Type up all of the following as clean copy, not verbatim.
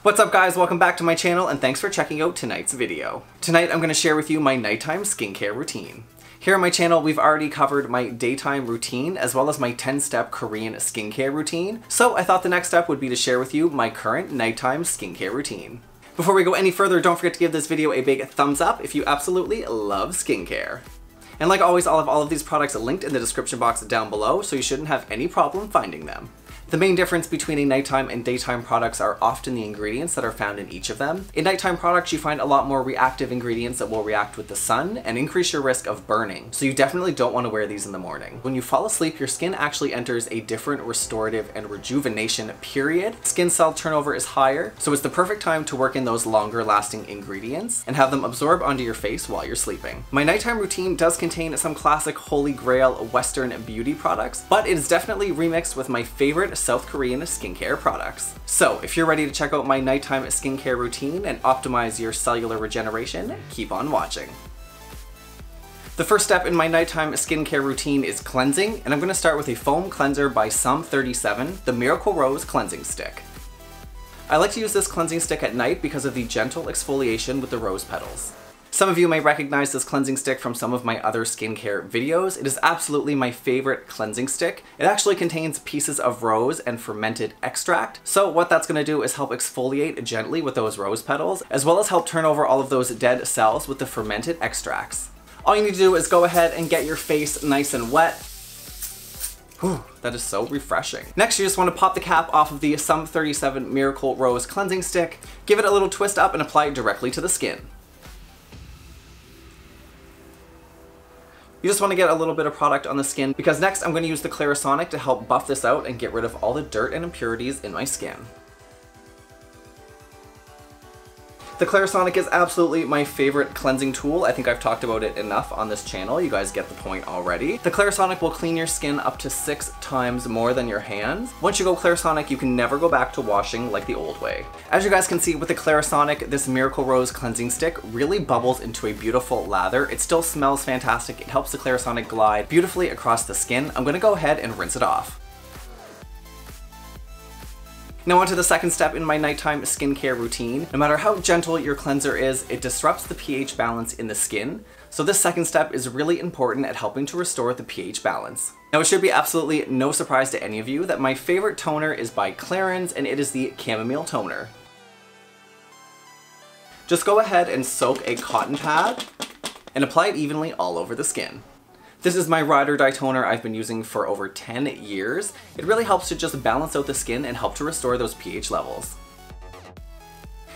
What's up guys, welcome back to my channel and thanks for checking out tonight's video. Tonight I'm going to share with you my nighttime skincare routine. Here on my channel we've already covered my daytime routine as well as my 10-step Korean skincare routine, so I thought the next step would be to share with you my current nighttime skincare routine. Before we go any further, don't forget to give this video a big thumbs up if you absolutely love skincare. And like always, I'll have all of these products linked in the description box down below, so you shouldn't have any problem finding them. The main difference between a nighttime and daytime products are often the ingredients that are found in each of them. In nighttime products, you find a lot more reactive ingredients that will react with the sun and increase your risk of burning, so you definitely don't want to wear these in the morning. When you fall asleep, your skin actually enters a different restorative and rejuvenation period. Skin cell turnover is higher, so it's the perfect time to work in those longer lasting ingredients and have them absorb onto your face while you're sleeping. My nighttime routine does contain some classic Holy Grail Western beauty products, but it is definitely remixed with my favorite South Korean skincare products. So if you're ready to check out my nighttime skincare routine and optimize your cellular regeneration, keep on watching. The first step in my nighttime skincare routine is cleansing, and I'm going to start with a foam cleanser by Serum 37, the Miracle Rose Cleansing Stick. I like to use this cleansing stick at night because of the gentle exfoliation with the rose petals. Some of you may recognize this cleansing stick from some of my other skincare videos. It is absolutely my favorite cleansing stick. It actually contains pieces of rose and fermented extract. So what that's going to do is help exfoliate gently with those rose petals, as well as help turn over all of those dead cells with the fermented extracts. All you need to do is go ahead and get your face nice and wet. Whew, that is so refreshing. Next, you just want to pop the cap off of the Serum 37 Miracle Rose Cleansing Stick, give it a little twist up and apply it directly to the skin. You just want to get a little bit of product on the skin because next I'm going to use the Clarisonic to help buff this out and get rid of all the dirt and impurities in my skin. The Clarisonic is absolutely my favorite cleansing tool. I think I've talked about it enough on this channel. You guys get the point already. The Clarisonic will clean your skin up to 6 times more than your hands. Once you go Clarisonic, you can never go back to washing like the old way. As you guys can see with the Clarisonic, this Miracle Rose Cleansing Stick really bubbles into a beautiful lather. It still smells fantastic. It helps the Clarisonic glide beautifully across the skin. I'm going to go ahead and rinse it off. Now on to the second step in my nighttime skincare routine. No matter how gentle your cleanser is, it disrupts the pH balance in the skin. So this second step is really important at helping to restore the pH balance. Now it should be absolutely no surprise to any of you that my favorite toner is by Clarins, and it is the Chamomile Toner. Just go ahead and soak a cotton pad and apply it evenly all over the skin. This is my ride or die toner I've been using for over 10 years. It really helps to just balance out the skin and help to restore those pH levels.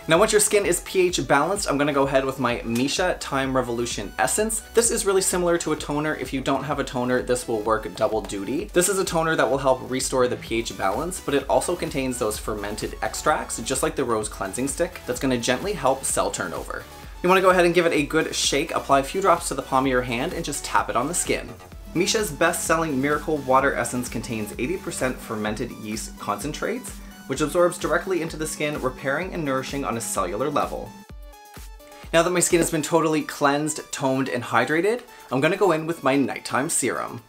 Now once your skin is pH balanced, I'm going to go ahead with my Misha Time Revolution Essence. This is really similar to a toner. If you don't have a toner, this will work double duty. This is a toner that will help restore the pH balance, but it also contains those fermented extracts, just like the Rose Cleansing Stick, that's going to gently help cell turnover. You want to go ahead and give it a good shake, apply a few drops to the palm of your hand, and just tap it on the skin. Misha's best-selling Miracle Water Essence contains 80% fermented yeast concentrates, which absorbs directly into the skin, repairing and nourishing on a cellular level. Now that my skin has been totally cleansed, toned, and hydrated, I'm going to go in with my nighttime serum.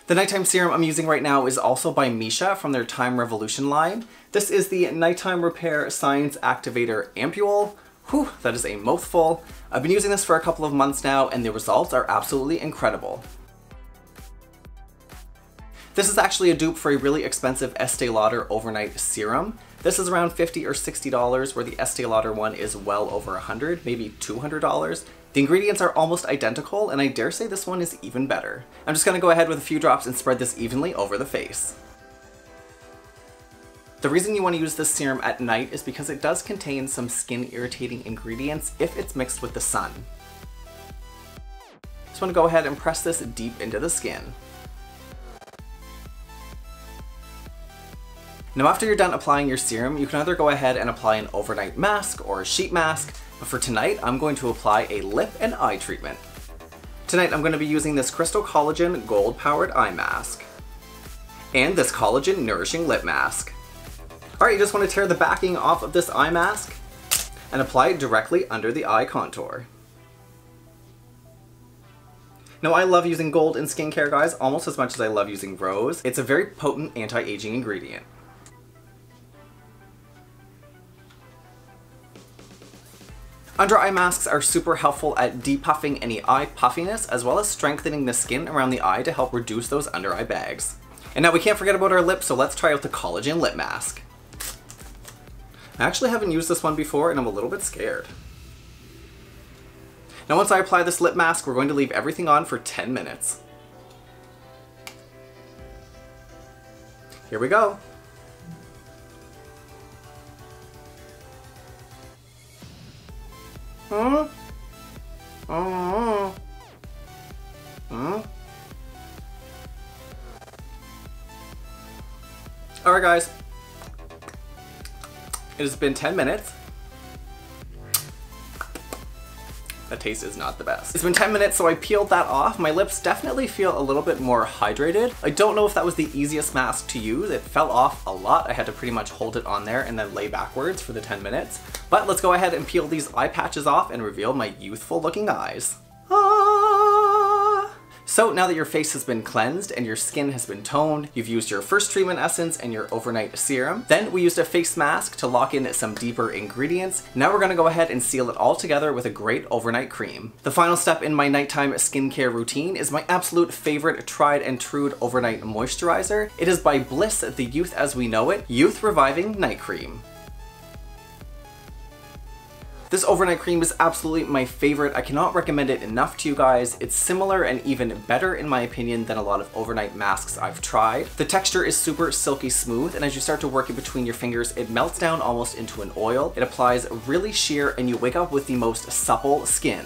The nighttime serum I'm using right now is also by Misha from their Time Revolution line. This is the Nighttime Repair Science Activator Ampule. Whew, that is a mouthful. I've been using this for a couple of months now and the results are absolutely incredible. This is actually a dupe for a really expensive Estee Lauder Overnight Serum. This is around $50 or $60 where the Estee Lauder one is well over $100, maybe $200. The ingredients are almost identical and I dare say this one is even better. I'm just going to go ahead with a few drops and spread this evenly over the face. The reason you want to use this serum at night is because it does contain some skin irritating ingredients if it's mixed with the sun. Just want to go ahead and press this deep into the skin. Now after you're done applying your serum, you can either go ahead and apply an overnight mask or a sheet mask, but for tonight I'm going to apply a lip and eye treatment. Tonight I'm going to be using this Crystal Collagen Gold Powered Eye Mask and this Collagen Nourishing Lip Mask. Alright, you just want to tear the backing off of this eye mask and apply it directly under the eye contour. Now I love using gold in skincare, guys, almost as much as I love using rose. It's a very potent anti-aging ingredient. Under eye masks are super helpful at depuffing any eye puffiness as well as strengthening the skin around the eye to help reduce those under eye bags. And now we can't forget about our lips, so let's try out the collagen lip mask. I actually haven't used this one before and I'm a little bit scared. Now once I apply this lip mask, we're going to leave everything on for 10 minutes. Here we go. Alright guys, it has been 10 minutes. That taste is not the best. It's been 10 minutes, so I peeled that off. My lips definitely feel a little bit more hydrated. I don't know if that was the easiest mask to use. It fell off a lot. I had to pretty much hold it on there and then lay backwards for the 10 minutes. But let's go ahead and peel these eye patches off and reveal my youthful looking eyes. So now that your face has been cleansed and your skin has been toned, you've used your first treatment essence and your overnight serum. Then we used a face mask to lock in some deeper ingredients. Now we're gonna go ahead and seal it all together with a great overnight cream. The final step in my nighttime skincare routine is my absolute favorite tried and true overnight moisturizer. It is by Bliss, the Youth as We Know It, Youth Reviving Night Cream. This overnight cream is absolutely my favorite. I cannot recommend it enough to you guys. It's similar and even better in my opinion than a lot of overnight masks I've tried. The texture is super silky smooth, and as you start to work it between your fingers, it melts down almost into an oil. It applies really sheer and you wake up with the most supple skin.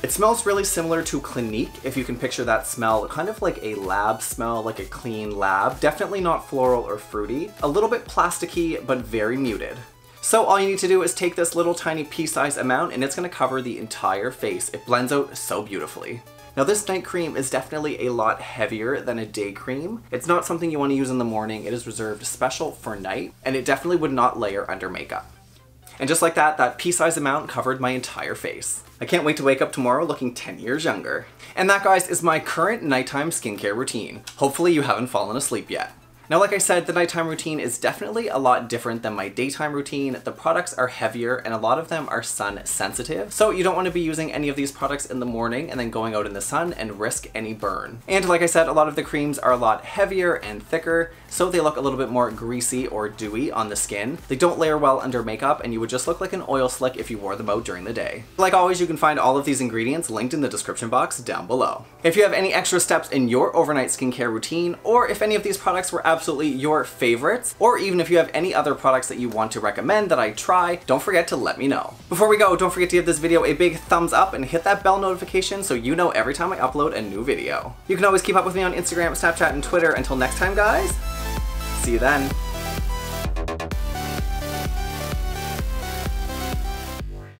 It smells really similar to Clinique, if you can picture that smell, kind of like a lab smell, like a clean lab. Definitely not floral or fruity. A little bit plasticky, but very muted. So all you need to do is take this little tiny pea-sized amount and it's gonna cover the entire face. It blends out so beautifully. Now this night cream is definitely a lot heavier than a day cream. It's not something you want to use in the morning. It is reserved special for night, and it definitely would not layer under makeup. And just like that, that pea-sized amount covered my entire face. I can't wait to wake up tomorrow looking 10 years younger. And that, guys, is my current nighttime skincare routine. Hopefully you haven't fallen asleep yet. Now, like I said, the nighttime routine is definitely a lot different than my daytime routine. The products are heavier and a lot of them are sun sensitive. So you don't want to be using any of these products in the morning and then going out in the sun and risk any burn. And like I said, a lot of the creams are a lot heavier and thicker, so they look a little bit more greasy or dewy on the skin. They don't layer well under makeup and you would just look like an oil slick if you wore them out during the day. Like always, you can find all of these ingredients linked in the description box down below. If you have any extra steps in your overnight skincare routine, or if any of these products were absolutely your favorites, or even if you have any other products that you want to recommend that I try, don't forget to let me know. Before we go, don't forget to give this video a big thumbs up and hit that bell notification so you know every time I upload a new video. You can always keep up with me on Instagram, Snapchat, and Twitter. Until next time, guys, see you then.